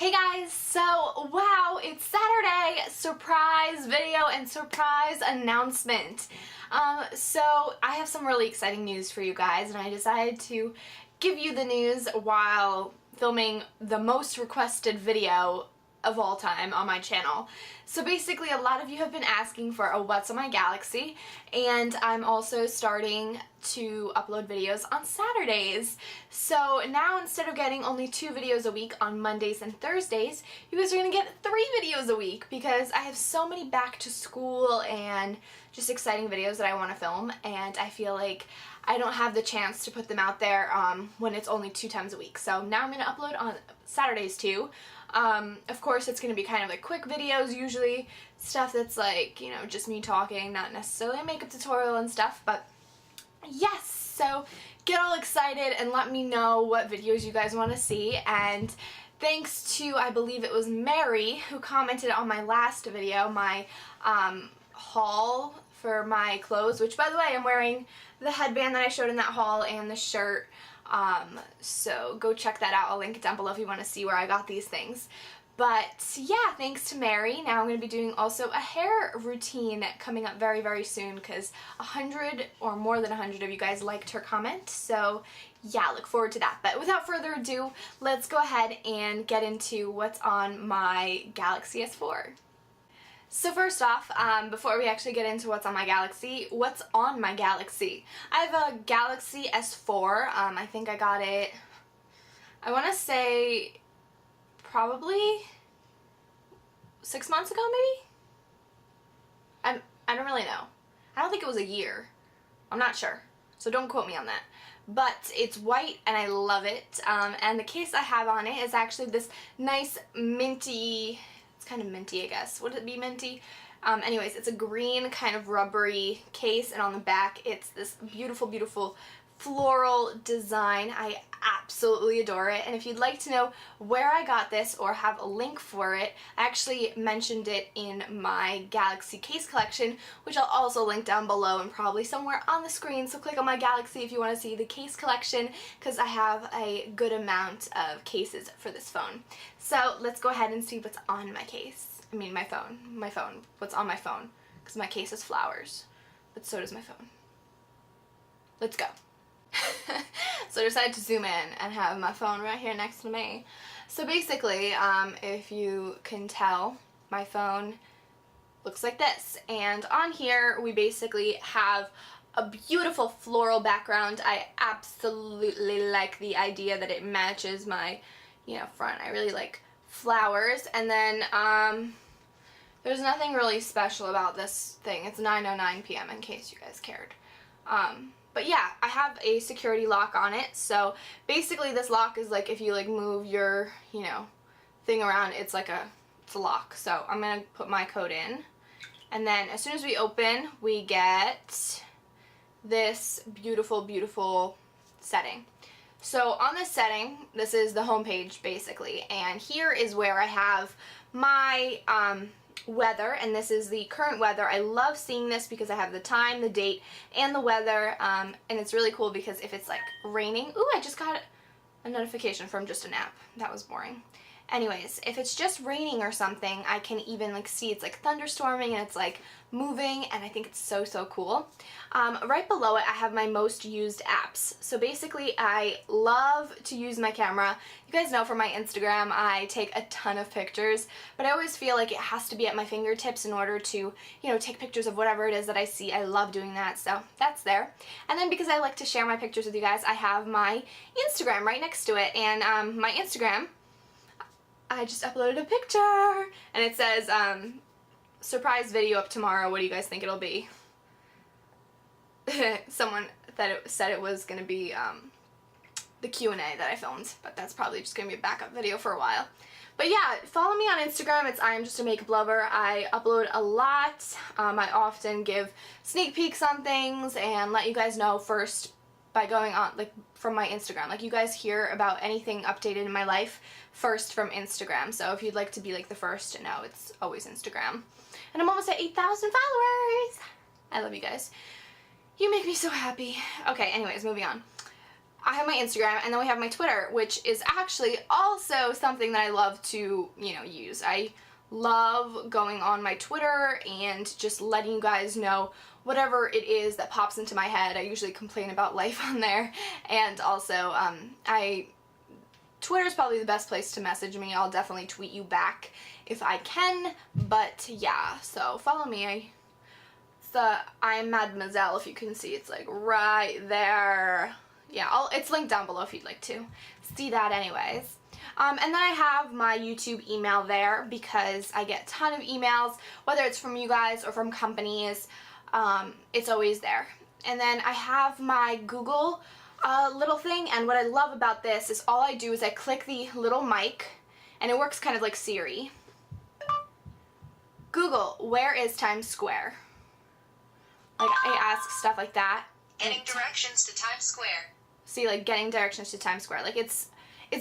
Hey guys, so wow, it's Saturday, surprise video and surprise announcement. So I have some really exciting news for you guys, and I decided to give you the news while filming the most requested video of all time on my channel. So basically a lot of you have been asking for a What's on My Galaxy, and I'm also starting to upload videos on Saturdays. So now instead of getting only 2 videos a week on Mondays and Thursdays, you guys are going to get 3 videos a week because I have so many back to school and just exciting videos that I want to film, and I feel like I don't have the chance to put them out there when it's only 2 times a week. So now I'm going to upload on Saturdays too. Of course it's going to be kind of like quick videos, usually stuff that's like, you know, just me talking, not necessarily a makeup tutorial and stuff, but yes, so get all excited and let me know what videos you guys want to see. And thanks to, I believe it was Mary, who commented on my last video, my haul for my clothes, which by the way, I'm wearing the headband that I showed in that haul and the shirt. So go check that out. I'll link it down below if you want to see where I got these things. But yeah, thanks to Mary. Now I'm going to be doing also a hair routine coming up very, very soon because 100 or more than 100 of you guys liked her comment. So yeah, look forward to that. But without further ado, let's go ahead and get into what's on my Galaxy S4. So first off, before we actually get into what's on my Galaxy, what's on my Galaxy? I have a Galaxy S4. I think I got it, I want to say probably 6 months ago maybe? I don't really know. I don't think it was a year. I'm not sure. So don't quote me on that. But it's white and I love it. And the case I have on it is actually this nice minty, it's kind of minty, I guess. Would it be minty? Anyways, it's a green kind of rubbery case, and on the back it's this beautiful, beautiful floral design. I absolutely adore it, and if you'd like to know where I got this or have a link for it, I actually mentioned it in my Galaxy case collection, which I'll also link down below and probably somewhere on the screen, so click on my Galaxy if you want to see the case collection, because I have a good amount of cases for this phone. So let's go ahead and see what's on my case. I mean my phone. What's on my phone, because my case is flowers, but so does my phone. Let's go. So I decided to zoom in and have my phone right here next to me. So basically, if you can tell, my phone looks like this. And on here we basically have a beautiful floral background. I absolutely like the idea that it matches my, you know, front. I really like flowers. And then there's nothing really special about this thing. It's 9:09 p.m. in case you guys cared. But yeah, I have a security lock on it, so basically this lock is like if you like move your, you know, thing around, it's like it's a lock. So I'm going to put my code in, and then as soon as we open, we get this beautiful, beautiful setting. So on this setting, this is the home page basically, and here is where I have my weather, and this is the current weather. I love seeing this because I have the time, the date, and the weather, and it's really cool because if it's like raining, ooh, I just got a notification from just an app. That was boring. Anyways, if it's just raining or something, I can even like see it's like thunderstorming and it's like moving, and I think it's so, so cool. Right below it I have my most used apps. So basically I love to use my camera. You guys know from my Instagram I take a ton of pictures, but I always feel like it has to be at my fingertips in order to, you know, take pictures of whatever it is that I see. I love doing that, so that's there. And then because I like to share my pictures with you guys, I have my Instagram right next to it, and my Instagram, I just uploaded a picture, and it says, surprise video up tomorrow, what do you guys think it'll be? Someone said it was going to be the Q&A that I filmed, but that's probably just going to be a backup video for a while. But yeah, follow me on Instagram, it's I am just a makeup lover. I upload a lot. I often give sneak peeks on things and let you guys know first by going on, like, from my Instagram. Like, you guys hear about anything updated in my life first from Instagram. So if you'd like to be like the first to know, it's always Instagram. And I'm almost at 8,000 followers! I love you guys. You make me so happy. Okay, anyways, moving on. I have my Instagram, and then we have my Twitter, which is actually also something that I love to, you know, use. I love going on my Twitter and just letting you guys know whatever it is that pops into my head. I usually complain about life on there, and also Twitter's probably the best place to message me. I'll definitely tweet you back if I can, but yeah, so follow me. I'm Mademoiselle, if you can see, it's like right there. Yeah, it's linked down below if you'd like to see that anyways. And then I have my YouTube email there because I get a ton of emails, whether it's from you guys or from companies. It's always there. And then I have my Google little thing, and what I love about this is all I do is I click the little mic, and it works kind of like Siri. Google, where is Times Square? Like, I ask stuff like that. Getting directions to Times Square. See, like, getting directions to Times Square. Like, it's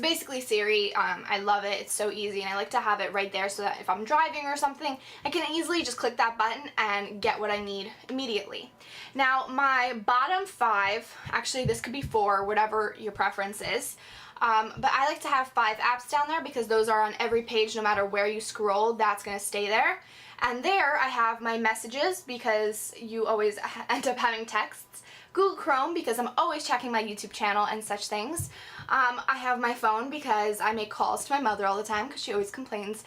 basically Siri. I love it. It's so easy, and I like to have it right there so that if I'm driving or something, I can easily just click that button and get what I need immediately. Now, my bottom 5, actually this could be 4, whatever your preference is, but I like to have 5 apps down there because those are on every page. No matter where you scroll, that's going to stay there. And there I have my messages because you always end up having texts. Google Chrome because I'm always checking my YouTube channel and such things. I have my phone because I make calls to my mother all the time because she always complains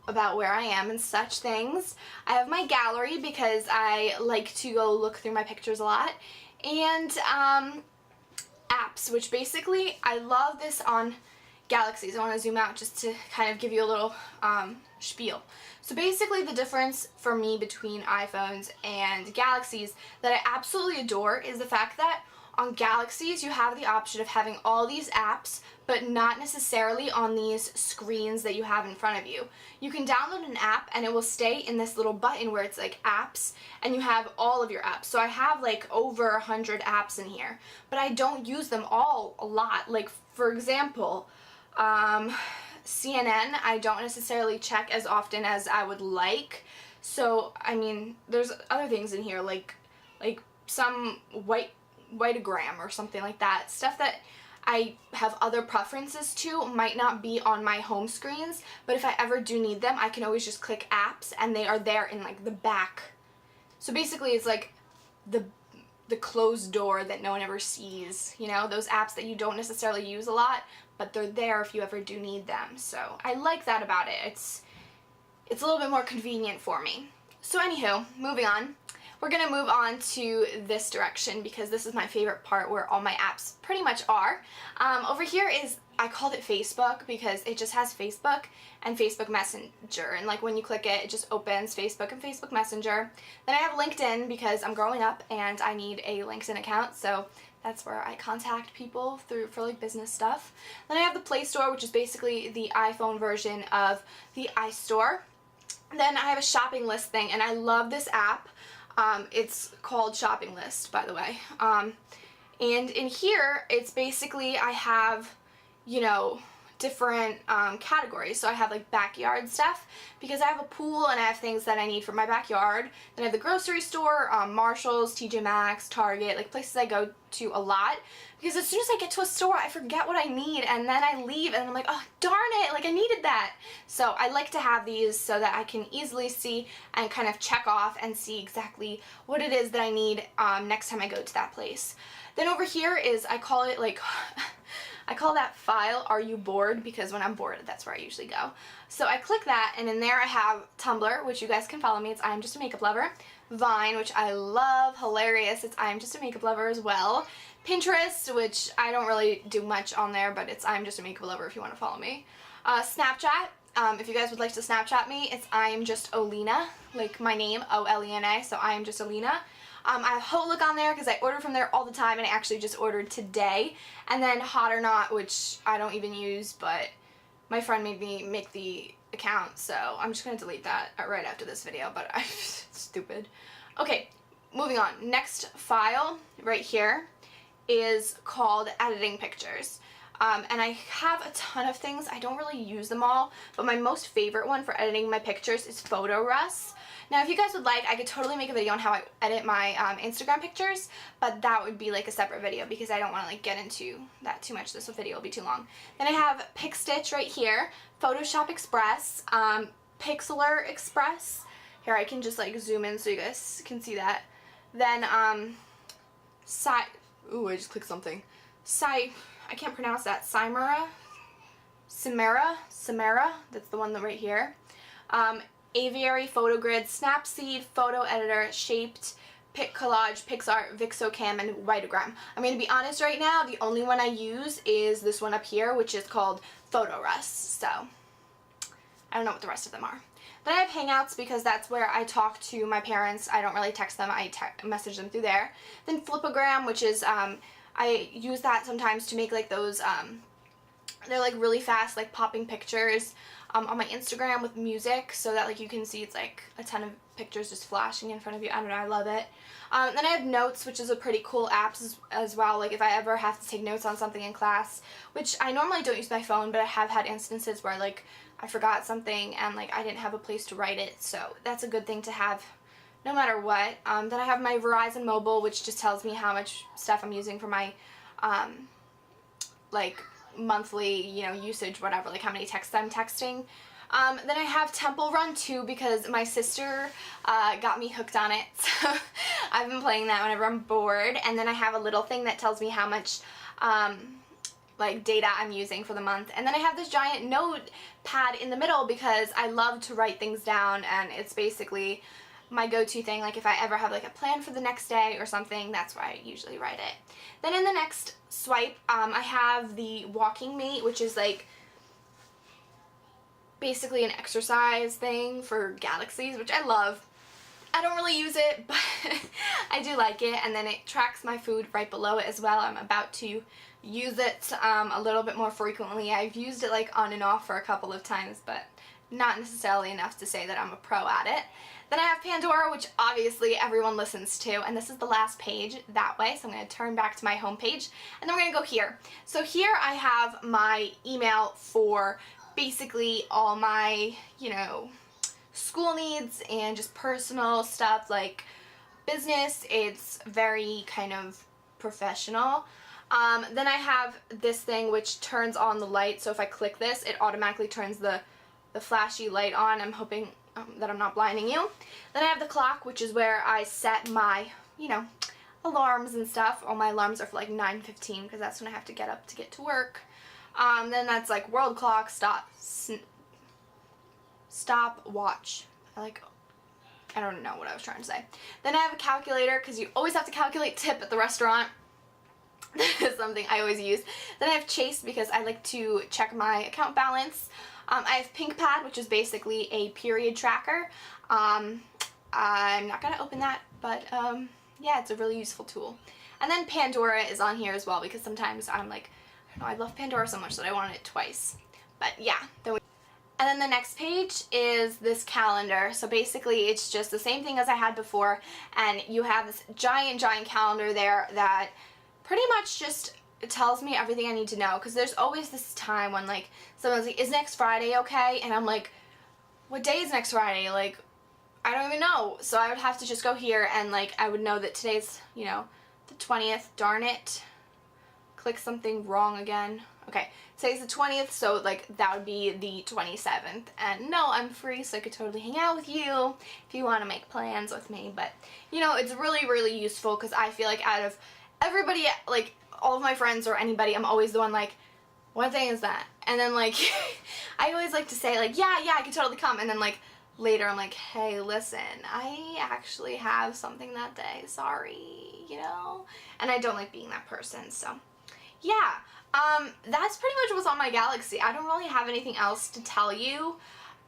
about where I am and such things. I have my gallery because I like to go look through my pictures a lot. And apps, which basically I love this on Galaxies. I want to zoom out just to kind of give you a little spiel. So basically the difference for me between iPhones and Galaxies that I absolutely adore is the fact that on Galaxies you have the option of having all these apps, but not necessarily on these screens that you have in front of you. You can download an app and it will stay in this little button where it's like apps, and you have all of your apps. So I have like over 100 apps in here, but I don't use them all a lot. Like, for example, CNN I don't necessarily check as often as I would like. So I mean, there's other things in here like some whiteogram or something like that. Stuff that I have other preferences to might not be on my home screens, but if I ever do need them, I can always just click apps and they are there in like the back. So basically it's like the closed door that no one ever sees, you know, those apps that you don't necessarily use a lot, but they're there if you ever do need them. So I like that about it. It's a little bit more convenient for me. So anywho, moving on. We're going to move on to this direction because this is my favorite part where all my apps pretty much are. Over here is, I called it Facebook because it just has Facebook and Facebook Messenger, and like when you click it, it just opens Facebook and Facebook Messenger. Then I have LinkedIn because I'm growing up and I need a LinkedIn account, so that's where I contact people for like business stuff. Then I have the Play Store, which is basically the iPhone version of the iStore. Then I have a shopping list thing, and I love this app. It's called Shopping List, by the way. And in here, it's basically, I have, you know, different categories. So I have like backyard stuff because I have a pool and I have things that I need for my backyard. Then I have the grocery store, Marshalls, TJ Maxx, Target, like places I go to a lot. Because as soon as I get to a store, I forget what I need, and then I leave and I'm like, oh darn it, like I needed that. So I like to have these so that I can easily see and kind of check off and see exactly what it is that I need next time I go to that place. Then over here is, I call it like, I call that file, Are You Bored? Because when I'm bored, that's where I usually go. So I click that, and in there I have Tumblr, which you guys can follow me. It's I'm Just a Makeup Lover. Vine, which I love, hilarious. It's I'm Just a Makeup Lover as well. Pinterest, which I don't really do much on there, but it's I'm Just a Makeup Lover if you want to follow me. Snapchat, if you guys would like to Snapchat me, it's I'm Just Olena, like my name, O-L-E-N-A, so I'm Just Olena. I have HauteLook on there because I order from there all the time, and I actually just ordered today. And then Hot or Not, which I don't even use, but my friend made me make the account, so I'm just going to delete that right after this video, but I'm stupid. Okay, moving on. Next file right here is called Editing Pictures. And I have a ton of things. I don't really use them all, but my most favorite one for editing my pictures is PhotoRus. Now, if you guys would like, I could totally make a video on how I edit my Instagram pictures, but that would be like a separate video because I don't want to like get into that too much. This video will be too long. Then I have PicStitch right here, Photoshop Express, Pixlr Express. Here, I can just like zoom in so you guys can see that. Then, ooh, I just clicked something. I can't pronounce that. Samara, that's the one right here. Aviary, PhotoGrid, Snapseed, Photo Editor, Shaped, PicCollage, PixArt, VixoCam, and Vitagram. I'm going to be honest right now, the only one I use is this one up here, which is called PhotoRus. So, I don't know what the rest of them are. Then I have Hangouts because that's where I talk to my parents. I don't really text them, I message them through there. Then Flipagram, which is, I use that sometimes to make like those, they're like really fast, like popping pictures on my Instagram with music so that like you can see it's like a ton of pictures just flashing in front of you. I don't know, I love it. Then I have Notes, which is a pretty cool app as well. Like if I ever have to take notes on something in class, which I normally don't use my phone, but I have had instances where like I forgot something and like I didn't have a place to write it, so that's a good thing to have no matter what. Then I have my Verizon Mobile, which just tells me how much stuff I'm using for my like monthly, you know, usage, whatever, like how many texts I'm texting. Then I have Temple Run too because my sister got me hooked on it, so I've been playing that whenever I'm bored. And then I have a little thing that tells me how much like data I'm using for the month. And then I have this giant notepad in the middle because I love to write things down, and it's basically my go-to thing. Like if I ever have like a plan for the next day or something, that's where I usually write it. Then in the next swipe, I have the Walking Mate, which is like basically an exercise thing for galaxies, which I love. I don't really use it, but I do like it. And then it tracks my food right below it as well. I'm about to use it a little bit more frequently. I've used it like on and off for a couple of times, but not necessarily enough to say that I'm a pro at it. Then I have Pandora, which obviously everyone listens to, and this is the last page that way, so I'm going to turn back to my home page, and then we're going to go here. So here I have my email for basically all my, you know, school needs and just personal stuff like business. It's very kind of professional. Then I have this thing which turns on the light, so if I click this, it automatically turns the flashy light on. I'm hoping that I'm not blinding you. Then I have the clock, which is where I set my, you know, alarms and stuff. All my alarms are for like 9:15 because that's when I have to get up to get to work. Then that's like world clock, stop watch. I don't know what I was trying to say. Then I have a calculator because you always have to calculate tip at the restaurant. That is something I always use. Then I have Chase because I like to check my account balance. I have PinkPad, which is basically a period tracker. I'm not going to open that, but yeah, it's a really useful tool. And then Pandora is on here as well because sometimes I'm like, I don't know, I love Pandora so much that I wanted it twice. But yeah. And then the next page is this calendar. So basically it's just the same thing as I had before, and you have this giant calendar there that pretty much just tells me everything I need to know, because there's always this time when like someone's like, is next Friday okay? And I'm like, what day is next Friday? Like, I don't even know. So I would have to just go here and like I would know that today's, you know, the 20th. Darn it. Click something wrong again. Okay, today's the 20th, so like that would be the 27th. And no, I'm free, so I could totally hang out with you if you want to make plans with me. But you know, it's really useful because I feel like out of everybody, like all of my friends or anybody, I'm always the one like, what thing is that? And then like I always like to say like, yeah, I could totally come. And then like later I'm like, hey, listen, I actually have something that day, sorry, you know? And I don't like being that person, so yeah. That's pretty much what's on my Galaxy. I don't really have anything else to tell you.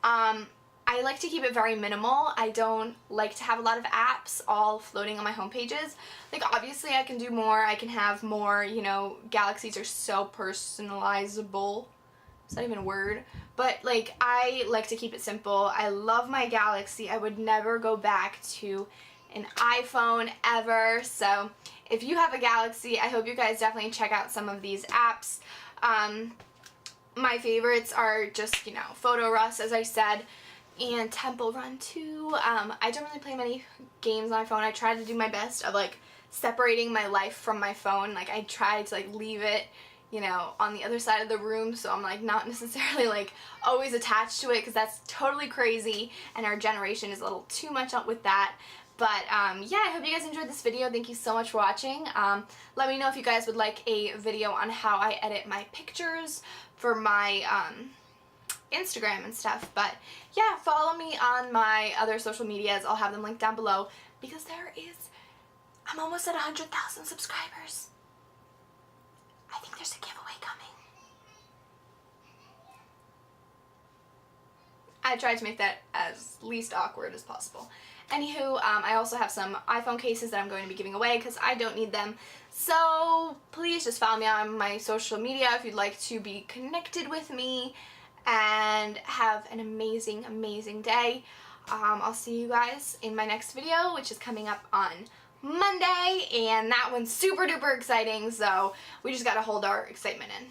I like to keep it very minimal. I don't like to have a lot of apps all floating on my home pages. Like, obviously I can do more. I can have more, you know, Galaxies are so personalizable. Is that even a word? But, like, I like to keep it simple. I love my Galaxy. I would never go back to an iPhone ever. So if you have a Galaxy, I hope you guys definitely check out some of these apps. My favorites are just, you know, Photo Rust, as I said, and Temple Run 2. I don't really play many games on my phone. I try to do my best of, like, separating my life from my phone. Like, I try to, like, leave it, you know, on the other side of the room, so I'm, like, not necessarily, like, always attached to it, because that's totally crazy, and our generation is a little too much up with that. But, yeah, I hope you guys enjoyed this video. Thank you so much for watching. Let me know if you guys would like a video on how I edit my pictures for my, Instagram and stuff. But, yeah, follow me on my other social medias. I'll have them linked down below, because I'm almost at 100,000 subscribers. I think there's a giveaway coming. I tried to make that as least awkward as possible. Anywho, I also have some iPhone cases that I'm going to be giving away because I don't need them. So please just follow me on my social media if you'd like to be connected with me, and have an amazing, amazing day. I'll see you guys in my next video, which is coming up on Monday, and that one's super duper exciting, so we just gotta hold our excitement in.